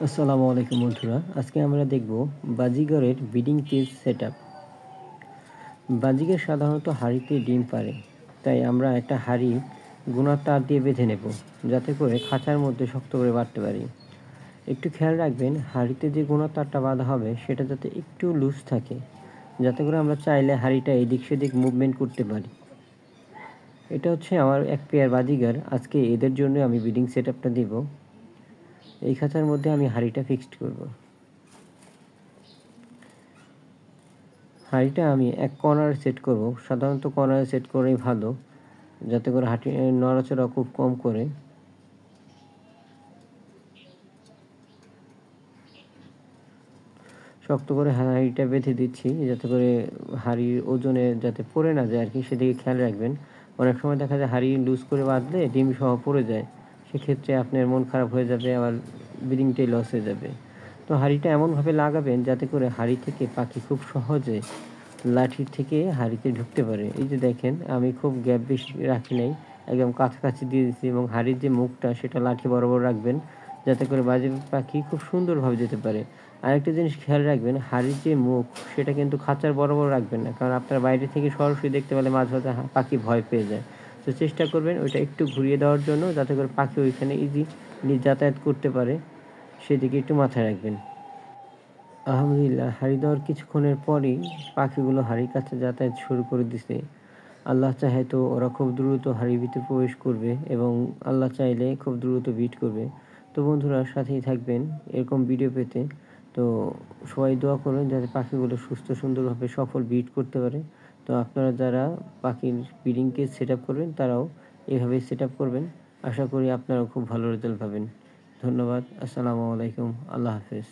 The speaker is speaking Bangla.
আসসালামু আলাইকুম বন্ধুরা, আজকে আমরা দেখব বাজিগরের ব্রিডিং কেজ সেটআপ। বাজিগর সাধারণত হাঁড়িতে ডিম পাড়ে, তাই আমরা একটা হাঁড়ি গুনার তার দিয়ে বেঁধে নেব, যাতে করে খাঁচার মধ্যে শক্ত করে বাঁধতে পারি। একটু খেয়াল রাখবেন হাঁড়িতে যে গুনার তারটা বাঁধা হবে সেটা যাতে একটু লুজ থাকে, যাতে করে আমরা চাইলে হাঁড়িটা এদিক সেদিক মুভমেন্ট করতে পারি। এটা হচ্ছে আমার এক পেয়ার বাজিগর। আজকে এদের জন্য আমি ব্রিডিং সেটআপটা দিব। এই খাঁচার মধ্যে আমি হাঁড়িটা ফিক্সড করব। হাঁড়িটা আমি এক কর্নারে সেট করব। সাধারণত কর্নারে সেট করেই ভালো, যাতে করে নড়াচড়া খুব কম করে। শক্ত করে হাঁড়িটা বেঁধে দিচ্ছি, যাতে করে হাঁড়ির ওজনে যাতে পড়ে না যায় আর কি, সেদিকে খেয়াল রাখবেন। অনেক সময় দেখা যায় হাঁড়ি লুজ করে বাঁধলে ডিম সহ পড়ে যায়, সেক্ষেত্রে আপনার মন খারাপ হয়ে যাবে, আবার ব্রিডিংটাই লস হয়ে যাবে। তো হাঁড়িটা এমনভাবে লাগাবেন যাতে করে হাঁড়ি থেকে পাখি খুব সহজে লাঠির থেকে হাঁড়িতে ঢুকতে পারে। এই যে দেখেন, আমি খুব গ্যাপ বেশি রাখি নাই, একদম কাছাকাছি দিয়ে দিচ্ছি, এবং হাঁড়ির যে মুখটা সেটা লাঠি বরাবর রাখবেন, যাতে করে বাজি পাখি খুব সুন্দরভাবে যেতে পারে। আরেকটা জিনিস খেয়াল রাখবেন, হাঁড়ির যে মুখ সেটা কিন্তু খাঁচার বরাবর রাখবেন না, কারণ আপনার বাইরে থেকে সরাসরি দেখতে পেলে মাঝে মাঝে পাখি ভয় পেয়ে যায়। তো চেষ্টা করবেন ওইটা একটু ঘুরিয়ে দেওয়ার জন্য, যাতে করে পাখি ওইখানে ইজিলি যাতায়াত করতে পারে, সেদিকে একটু মাথায় রাখবেন। আলহামদুলিল্লাহ, হাঁড়ি দেওয়ার কিছুক্ষণের পরেই পাখিগুলো হাঁড়ির কাছে যাতায়াত শুরু করে দিছে। আল্লাহ চাহে তো ওরা খুব দ্রুত হাঁড়ির ভিতরে প্রবেশ করবে, এবং আল্লাহ চাইলে খুব দ্রুত ব্রিড করবে। তো বন্ধুরা, সাথেই থাকবেন এরকম ভিডিও পেতে। তো সবাই দোয়া করবেন যাতে পাখিগুলো সুস্থ সুন্দরভাবে সফল ব্রিড করতে পারে। তো আপনারা যারা পাখির ব্রিডিং কেজ সেট আপ করবেন, তারাও এভাবেই সেট আপ করবেন। আশা করি আপনারাও খুব ভালো রেজাল্ট পাবেন। ধন্যবাদ। আসসালামু আলাইকুম। আল্লাহ হাফেজ।